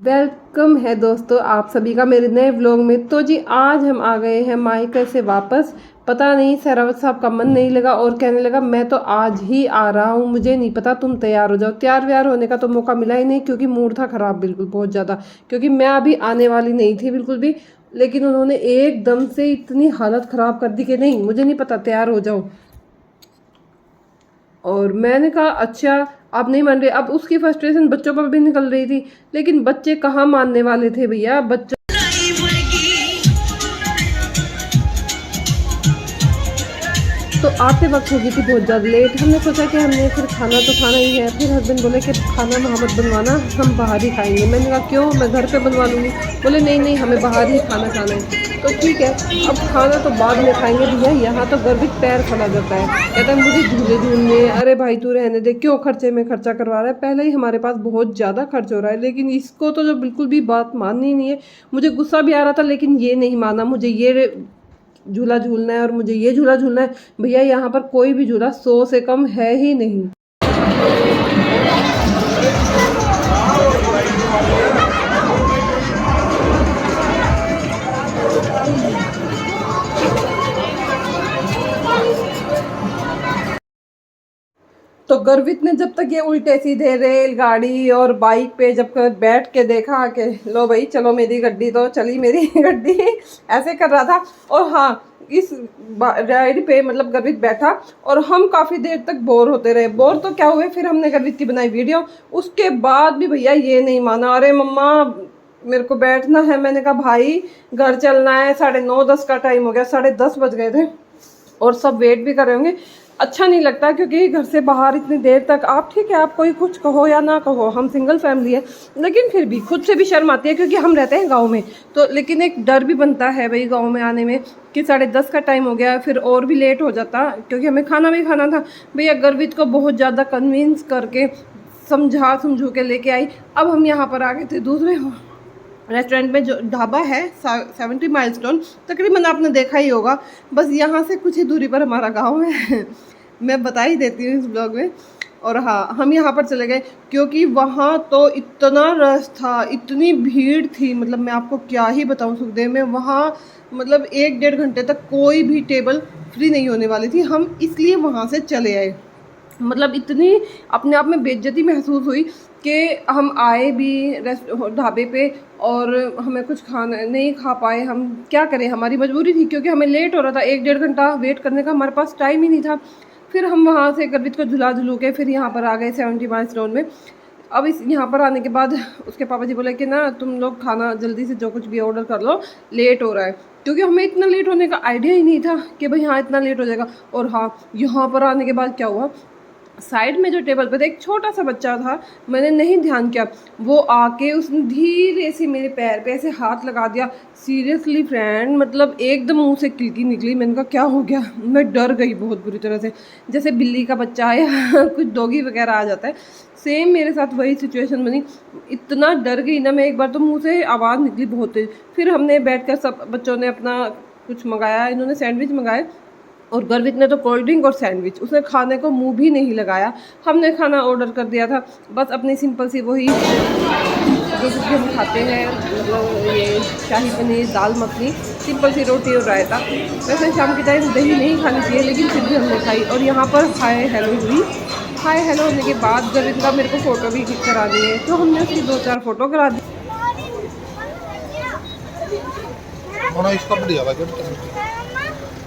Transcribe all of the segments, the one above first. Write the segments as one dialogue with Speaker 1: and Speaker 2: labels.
Speaker 1: Welcome है दोस्तों आप सभी का मेरे नए व्लॉग में। तो जी आज हम आ गए हैं मायके से वापस। पता नहीं सहरावत साहब का मन नहीं लगा और कहने लगा मैं तो आज ही आ रहा हूँ, मुझे नहीं पता, तुम तैयार हो जाओ। तैयार व्यार होने का तो मौका मिला ही नहीं क्योंकि मूड था ख़राब बिल्कुल बहुत ज़्यादा, क्योंकि मैं अभी आने वाली नहीं थी बिल्कुल भी। लेकिन उन्होंने एकदम से इतनी हालत ख़राब कर दी कि नहीं मुझे नहीं पता, तैयार हो जाओ। और मैंने कहा अच्छा आप नहीं मान रहे। अब उसकी फ्रस्ट्रेशन बच्चों पर भी निकल रही थी, लेकिन बच्चे कहाँ मानने वाले थे भैया। बच्चे तो आते वक्त हो गई थी बहुत ज़्यादा लेट। हमने सोचा कि हमने फिर खाना तो खाना ही है। फिर हस्बैंड बोले कि खाना वहाँ मत बनवाना, हम बाहर ही खाएंगे। मैंने कहा क्यों, मैं घर पे बनवा लूँगी। बोले नहीं नहीं हमें बाहर ही खाना खाना है। तो ठीक है, अब खाना तो बाद में खाएंगे भैया। यहाँ तो गर्वित पैर खड़ा जाता है, कहता है मुझे झूले झूलने। अरे भाई तू रहने दे, क्यों खर्चे में खर्चा करवा रहा है। पहले ही हमारे पास बहुत ज़्यादा खर्च हो रहा है, लेकिन इसको तो जो बिल्कुल भी बात माननी नहीं है। मुझे गुस्सा भी आ रहा था, लेकिन ये नहीं माना। मुझे ये झूला झूलना है और मुझे ये झूला झूलना है। भैया यहाँ पर कोई भी झूला 100 से कम है ही नहीं। तो गर्वित ने जब तक ये उल्टे सीधे रेलगाड़ी और बाइक पे जब बैठ के देखा कि लो भाई चलो मेरी गड्डी, तो चली मेरी गड्डी, ऐसे कर रहा था। और हाँ, इस राइड पे मतलब गर्वित बैठा और हम काफ़ी देर तक बोर होते रहे। बोर तो क्या हुए, फिर हमने गर्वित की बनाई वीडियो। उसके बाद भी भैया ये नहीं माना। अरे मम्मा मेरे को बैठना है। मैंने कहा भाई घर चलना है, 9:30-10 का टाइम हो गया, 10:30 बज गए थे और सब वेट भी कर रहे होंगे। अच्छा नहीं लगता क्योंकि घर से बाहर इतनी देर तक, आप ठीक है आप कोई कुछ कहो या ना कहो, हम सिंगल फैमिली है, लेकिन फिर भी खुद से भी शर्म आती है क्योंकि हम रहते हैं गांव में। तो लेकिन एक डर भी बनता है भाई गांव में आने में कि 10:30 का टाइम हो गया, फिर और भी लेट हो जाता क्योंकि हमें खाना भी खाना था। भैया गर्वित को बहुत ज़्यादा कन्विंस करके समझू के लेके आई। अब हम यहाँ पर आ गए थे दूसरे रेस्टोरेंट में, जो ढाबा है 70 माइलस्टोन, तकरीबन आपने देखा ही होगा। बस यहाँ से कुछ ही दूरी पर हमारा गांव है। मैं बता ही देती हूँ इस ब्लॉग में। और हाँ, हम यहाँ पर चले गए क्योंकि वहाँ तो इतना रश था, इतनी भीड़ थी, मतलब मैं आपको क्या ही बताऊँ। सुखदेव में वहाँ मतलब 1-1.5 घंटे तक कोई भी टेबल फ्री नहीं होने वाली थी। हम इसलिए वहाँ से चले आए। मतलब इतनी अपने आप में बेइज्जती महसूस हुई कि हम आए भी ढाबे पे और हमें कुछ खाना नहीं खा पाए। हम क्या करें, हमारी मजबूरी थी क्योंकि हमें लेट हो रहा था। 1-1.5 घंटा वेट करने का हमारे पास टाइम ही नहीं था। फिर हम वहाँ से गर्वित को झुला के फिर यहाँ पर आ गए 70 माइलस्टोन में। अब इस यहाँ पर आने के बाद उसके पापा जी बोले कि ना तुम लोग खाना जल्दी से जो कुछ भी ऑर्डर कर लो, लेट हो रहा है। क्योंकि हमें इतना लेट होने का आइडिया ही नहीं था कि भाई हाँ इतना लेट हो जाएगा। और हाँ, यहाँ पर आने के बाद क्या हुआ, साइड में जो टेबल पर एक छोटा सा बच्चा था, मैंने नहीं ध्यान किया, वो आके उसने धीरे से मेरे पैर पे ऐसे हाथ लगा दिया। सीरियसली फ्रेंड, मतलब एकदम मुंह से किलकी निकली। मैंने कहा क्या हो गया, मैं डर गई बहुत बुरी तरह से, जैसे बिल्ली का बच्चा या कुछ डॉगी वगैरह आ जाता है, सेम मेरे साथ वही सिचुएशन बनी। इतना डर गई ना मैं, एक बार तो मुँह से आवाज़ निकली बहुत तेज। फिर हमने बैठ कर सब बच्चों ने अपना कुछ मंगाया, इन्होंने सैंडविच मंगाए और गर्वित ने तो कोल्ड ड्रिंक और सैंडविच, उसने खाने को मुंह भी नहीं लगाया। हमने खाना ऑर्डर कर दिया था, बस अपनी सिंपल सी वही जो कुछ भी हम खाते हैं, मतलब ये शाही पनीर, दाल मखनी, सिंपल सी रोटी और रायता। वैसे शाम के टाइम दही नहीं खानी चाहिए, लेकिन फिर भी हमने खाई। और यहाँ पर हाय हेलो हुई। हाय हेलो होने के बाद गर्वित का मेरे को फ़ोटो भी क्लिक करा दिए, तो हमने उसकी 2-4 फ़ोटो करा दी।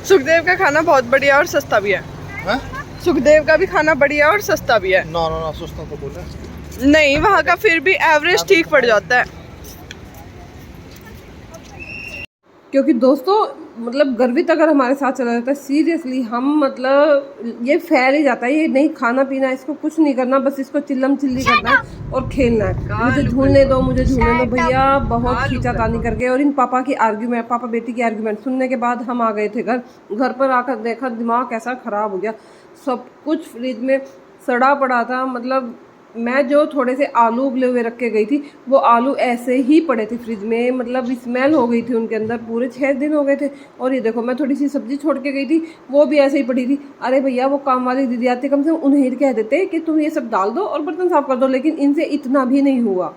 Speaker 2: सुखदेव का खाना बहुत बढ़िया और सस्ता भी है। सुखदेव का भी खाना बढ़िया और सस्ता भी है।
Speaker 3: ना सस्ता तो बोले
Speaker 2: नहीं, वहाँ का फिर भी एवरेज ठीक पड़ जाता है।
Speaker 1: क्योंकि दोस्तों मतलब गर्वित अगर हमारे साथ चला जाता है, सीरियसली हम मतलब ये फैल ही जाता है। ये नहीं खाना पीना, इसको कुछ नहीं करना, बस इसको चिल्लम चिल्ली करना है और खेलना है। मुझे झूलने दो, मुझे झूलने दो। भैया बहुत खींचातानी करके और इन पापा की आर्ग्यूमेंट, पापा बेटी की आर्ग्यूमेंट सुनने के बाद हम आ गए थे घर पर आकर देखा दिमाग कैसा ख़राब हो गया। सब कुछ फ्रिज में सड़ा पड़ा था। मतलब मैं जो थोड़े से आलू उबले हुए रख के गई थी, वो आलू ऐसे ही पड़े थे फ्रिज में, मतलब स्मेल हो गई थी उनके अंदर। पूरे 6 दिन हो गए थे। और ये देखो मैं थोड़ी सी सब्जी छोड़ के गई थी, वो भी ऐसे ही पड़ी थी। अरे भैया वो काम वाली दीदी आती, कम से कम उन्हें कह देते कि तुम ये सब डाल दो और बर्तन साफ कर दो, लेकिन इनसे इतना भी नहीं हुआ।